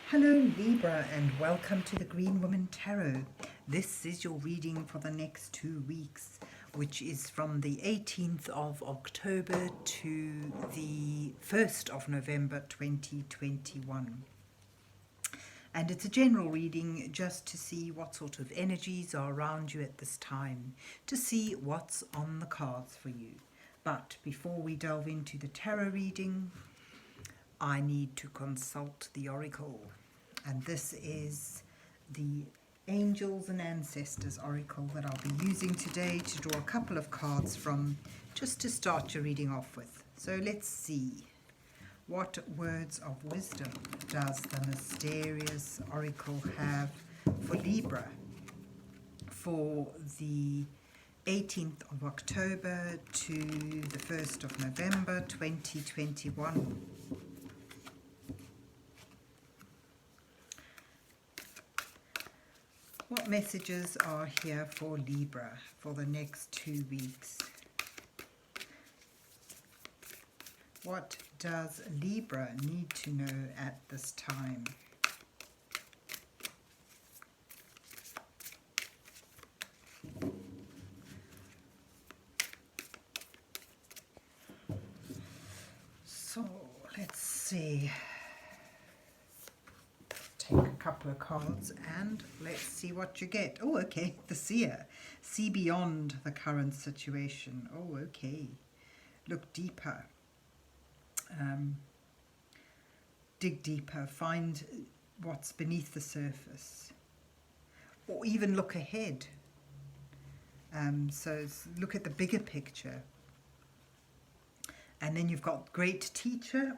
Hello Libra and welcome to the Green Woman Tarot. This is your reading for the next 2 weeks, which is from the 18th of October to the 1st of November 2021. And it's a general reading just to see what sort of energies are around you at this time, to see what's on the cards for you. But before we delve into the tarot reading, I need to consult the oracle, and this is the Angels and Ancestors oracle that I'll be using today to draw a couple of cards from, just to start your reading off with. So let's see, what words of wisdom does the mysterious oracle have for Libra for the 18th of October to the 1st of November 2021. What messages are here for Libra for the next 2 weeks? What does Libra need to know at this time? So let's see. Take a couple of cards and let's see what you get. Oh, okay, the seer. See beyond the current situation. Oh, okay. Look deeper. Dig deeper. Find what's beneath the surface. Or even look ahead. So look at the bigger picture. And then you've got great teacher.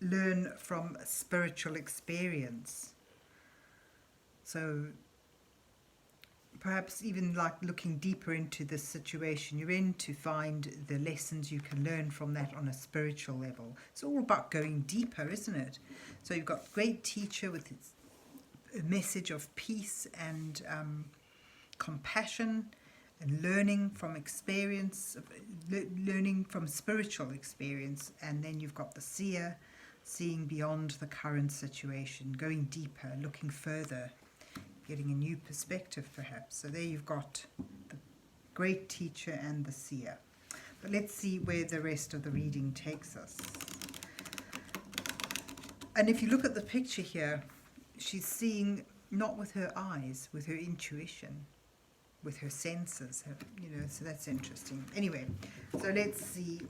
Learn from spiritual experience. So perhaps even like looking deeper into this situation you're in to find the lessons you can learn from that on a spiritual level. It's all about going deeper, isn't it? So you've got great teacher with its a message of peace and compassion and learning from experience, learning from spiritual experience. And then you've got the seer, seeing beyond the current situation, going deeper, looking further, getting a new perspective perhaps. So there you've got the great teacher and the seer. But let's see where the rest of the reading takes us. And if you look at the picture here, she's seeing not with her eyes, with her intuition, with her senses, so that's interesting. Anyway, so let's see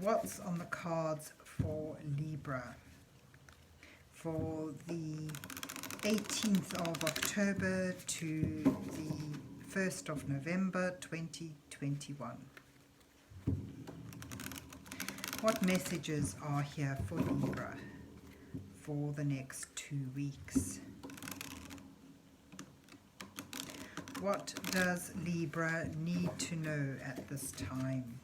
what's on the cards for Libra for the 18th of October to the 1st of November 2021. What messages are here for Libra for the next 2 weeks? What does Libra need to know at this time?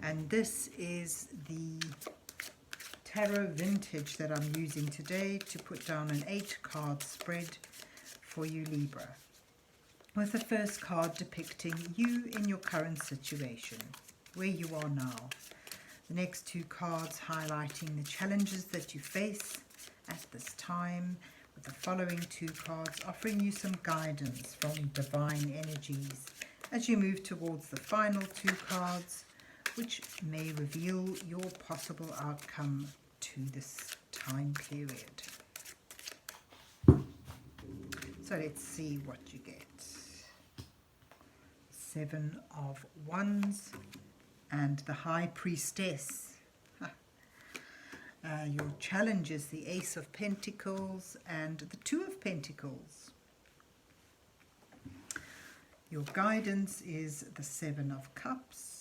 And this is the tarot vintage that I'm using today to put down an 8-card spread for you Libra, with the first card depicting you in your current situation, where you are now. The next 2 cards highlighting the challenges that you face at this time, with the following 2 cards offering you some guidance from divine energies as you move towards the final 2 cards, which may reveal your possible outcome to this time period. So let's see what you get. 7 of Wands and the High Priestess. Your challenge is the Ace of Pentacles and the 2 of Pentacles. Your guidance is the 7 of Cups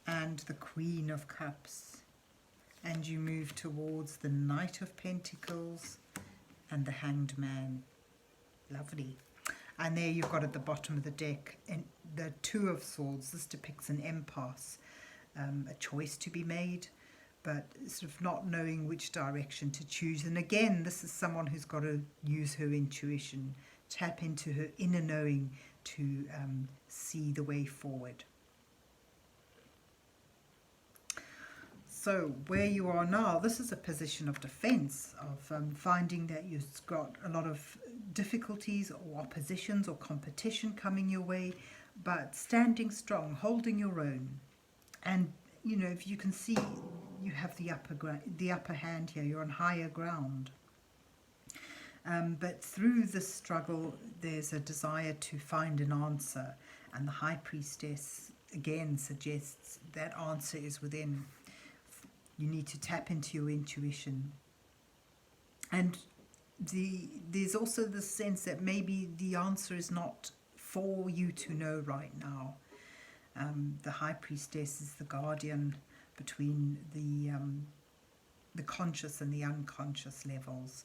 and the Queen of Cups, and you move towards the Knight of Pentacles and the Hanged Man. Lovely. And there you've got at the bottom of the deck and the 2 of Swords. This depicts an impasse, a choice to be made, but sort of not knowing which direction to choose. And again, this is someone who's got to use her intuition, tap into her inner knowing to see the way forward. So where you are now, this is a position of defense, of finding that you've got a lot of difficulties or oppositions or competition coming your way, but standing strong, holding your own. And, you know, if you can see, you have the upper hand here, you're on higher ground. But through this struggle, there's a desire to find an answer. And the High Priestess, again, suggests that answer is within. You need to tap into your intuition. And there's also the sense that maybe the answer is not for you to know right now. The High Priestess is the guardian between the conscious and the unconscious levels.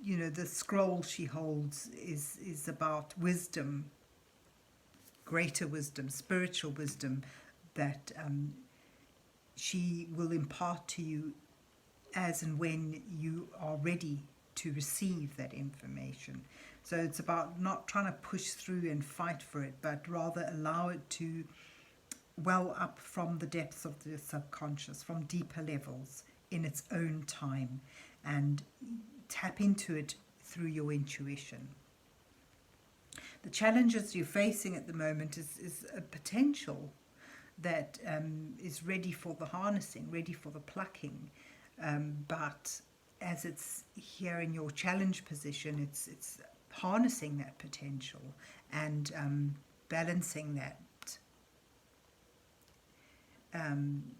You know, the scroll she holds is about wisdom, greater wisdom, spiritual wisdom that she will impart to you as and when you are ready to receive that information. So it's about not trying to push through and fight for it, but rather allow it to well up from the depths of the subconscious, from deeper levels in its own time, and tap into it through your intuition. The challenges you're facing at the moment is a potential that is ready for the harnessing, ready for the plucking. But as it's here in your challenge position, it's harnessing that potential and balancing that,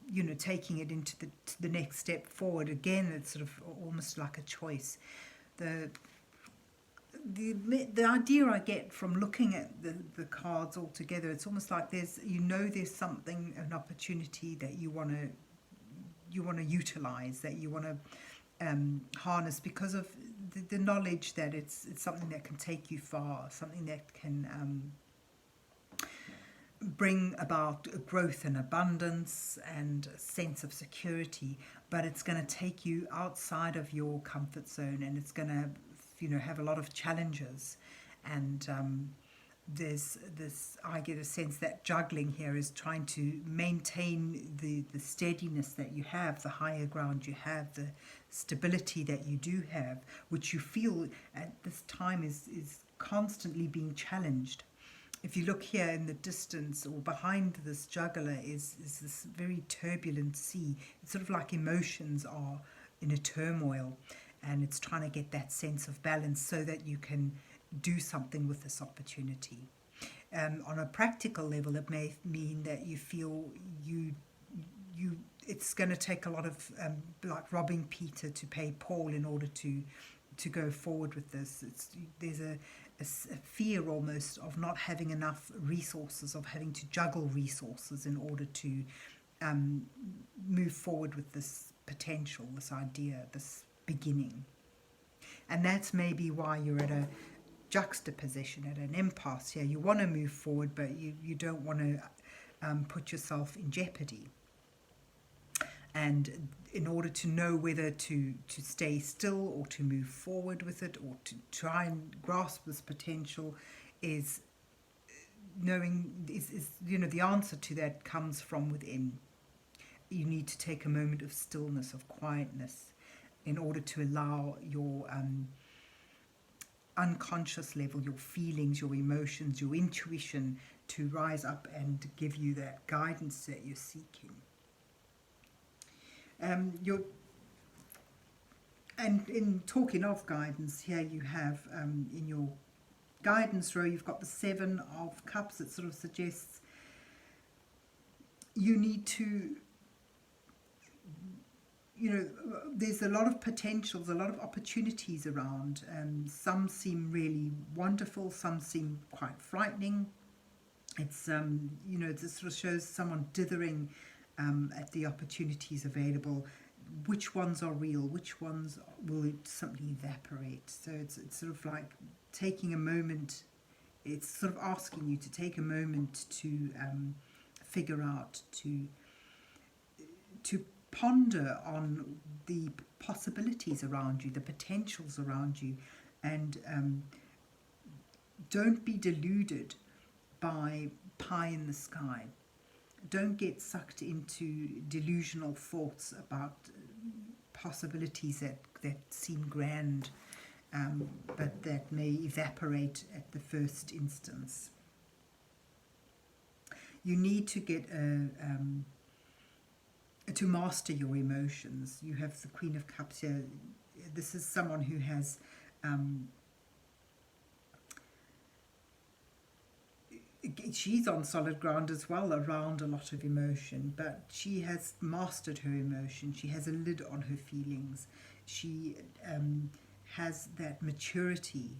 you know, taking it into the next step forward. Again, it's sort of almost like a choice. The idea I get from looking at the cards all together, it's almost like there's something, an opportunity that you want to utilize, that you want to harness, because of the knowledge that it's something that can take you far, something that can bring about growth and abundance and a sense of security, but it's going to take you outside of your comfort zone, and it's going to, you know, have a lot of challenges. And there's this, I get a sense that juggling here is trying to maintain the steadiness that you have, the higher ground you have, the stability that you do have, which you feel at this time is constantly being challenged. If you look here in the distance, or behind this juggler is this very turbulent sea. It's sort of like emotions are in a turmoil, and it's trying to get that sense of balance so that you can do something with this opportunity. On a practical level, it may mean that you feel it's going to take a lot of like robbing Peter to pay Paul in order to go forward with this. There's a fear almost of not having enough resources, of having to juggle resources in order to move forward with this potential, this idea, this beginning. And that's maybe why you're at a juxtaposition, at an impasse here. You want to move forward, but you don't want to put yourself in jeopardy. And in order to know whether to stay still or to move forward with it, or to try and grasp this potential, is knowing, you know, the answer to that comes from within. You need to take a moment of stillness, of quietness, in order to allow your unconscious level, your feelings, your emotions, your intuition to rise up and give you that guidance that you're seeking. And in talking of guidance, here you have in your guidance row, you've got the 7 of Cups. That sort of suggests you need to, you know, there's a lot of potentials, a lot of opportunities around. Some seem really wonderful, some seem quite frightening. It's, you know, this sort of shows someone dithering at the opportunities available. Which ones are real? Which ones will simply evaporate? So it's sort of like taking a moment. It's sort of asking you to take a moment to figure out, to ponder on the possibilities around you, the potentials around you, and don't be deluded by pie in the sky. don't get sucked into delusional thoughts about possibilities that seem grand, but that may evaporate at the first instance. You need to get to master your emotions. You have the Queen of Cups here. This is someone who has she's on solid ground as well around a lot of emotion, but she has mastered her emotion. She has a lid on her feelings. She has that maturity,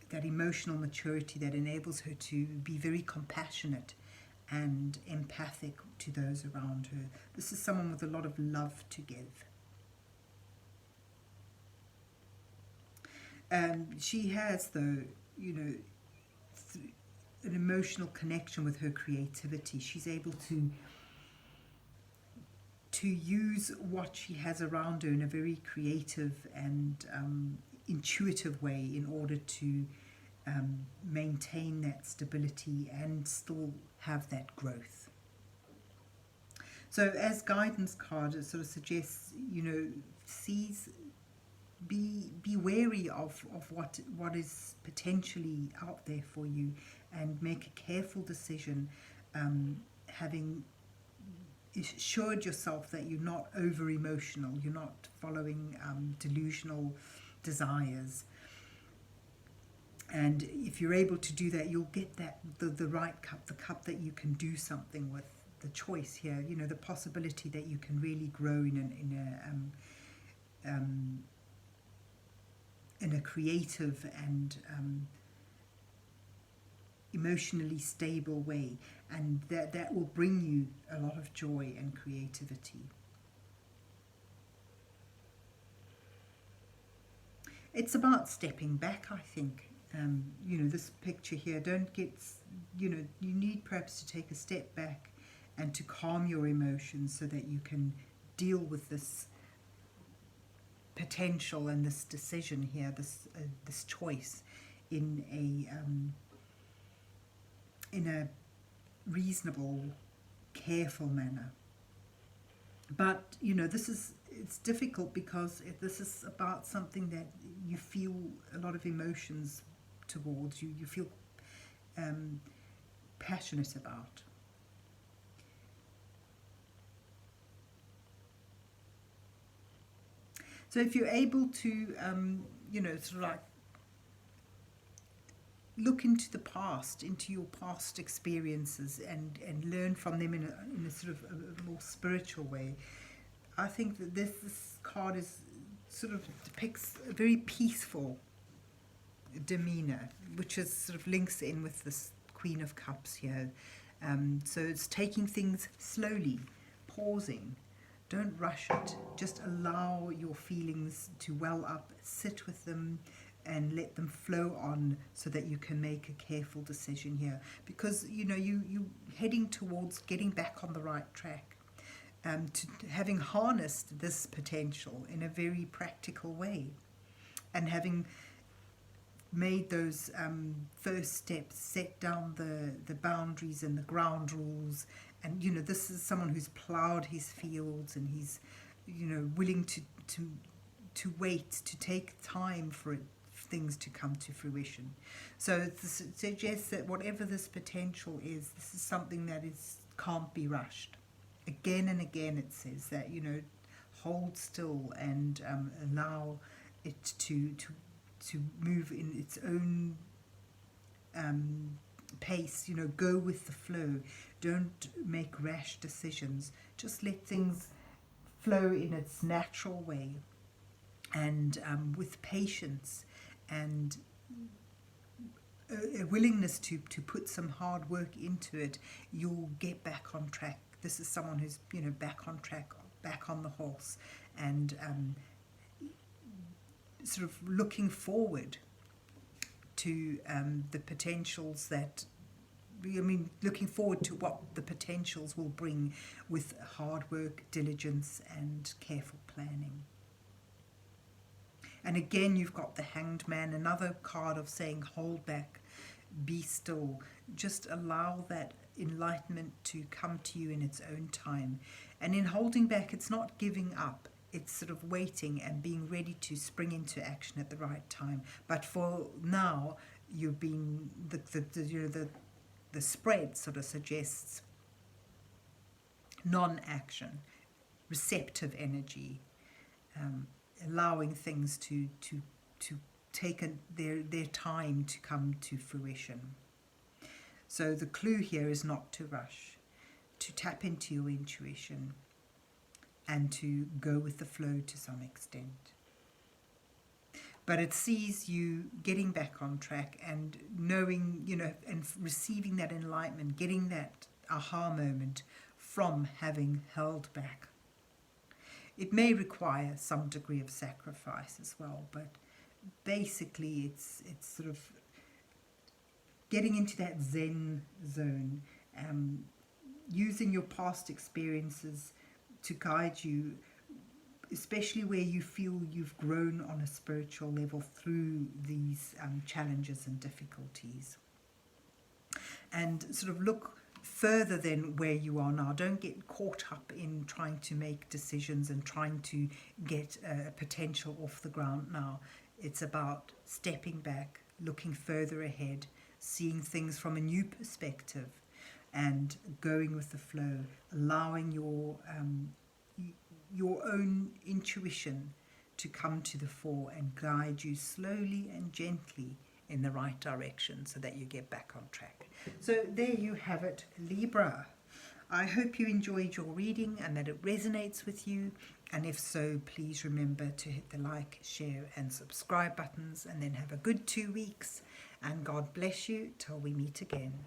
that emotional maturity that enables her to be very compassionate and empathic to those around her. This is someone with a lot of love to give. She has, though, you know, an emotional connection with her creativity. She's able to use what she has around her in a very creative and intuitive way in order to maintain that stability and still have that growth. So as guidance card, it sort of suggests, you know, be wary of what is potentially out there for you, and make a careful decision, having assured yourself that you're not over emotional, you're not following delusional desires. And if you're able to do that, you'll get the right cup, the cup that you can do something with. The choice here, you know, the possibility that you can really grow in a creative and emotionally stable way, and that will bring you a lot of joy and creativity. It's about stepping back, I think. You know, this picture here, don't get, you know, you need perhaps to take a step back and to calm your emotions so that you can deal with this potential and this decision here, this choice in a reasonable, careful manner. But you know, it's difficult because this is about something that you feel a lot of emotions towards. You feel passionate about. So if you're able to, you know, sort of like look into the past, into your past experiences, and learn from them in a sort of a more spiritual way, I think that this card is sort of depicts a very peaceful demeanor, which is sort of links in with this Queen of Cups here. So it's taking things slowly, pausing. Don't rush it. Just allow your feelings to well up, sit with them, and let them flow on so that you can make a careful decision here. Because, you know, you're heading towards getting back on the right track, to having harnessed this potential in a very practical way, and having made those first steps, set down the boundaries and the ground rules. And, you know, this is someone who's ploughed his fields, and he's, you know, willing to wait, to take time for things to come to fruition. So it suggests that whatever this potential is, this is something that can't be rushed. Again and again it says that, you know, hold still and allow it to move in its own pace, you know, go with the flow. Don't make rash decisions. Just let things flow in its natural way, and with patience and a willingness to put some hard work into it, you'll get back on track. This is someone who's, you know, back on track, back on the horse, and sort of looking forward to the potentials that, I mean, looking forward to what the potentials will bring with hard work, diligence, and careful planning. And again, you've got the Hanged Man, another card of saying hold back. be still. Just allow that enlightenment to come to you in its own time. And in holding back, it's not giving up. It's sort of waiting and being ready to spring into action at the right time. But for now, you've been the spread sort of suggests non-action, receptive energy, allowing things to take their time to come to fruition. So the clue here is not to rush, to tap into your intuition and to go with the flow to some extent. But it sees you getting back on track and knowing, and receiving that enlightenment, getting that aha moment from having held back. It may require some degree of sacrifice as well, but basically it's sort of getting into that Zen zone, using your past experiences to guide you, especially where you feel you've grown on a spiritual level through these challenges and difficulties. And sort of look further than where you are now. Don't get caught up in trying to make decisions and trying to get potential off the ground now. It's about stepping back, looking further ahead, seeing things from a new perspective and going with the flow, allowing your own intuition to come to the fore and guide you slowly and gently in the right direction so that you get back on track. So there you have it, Libra. I hope you enjoyed your reading and that it resonates with you. And if so, please remember to hit the like, share and subscribe buttons, and then have a good 2 weeks. And God bless you till we meet again.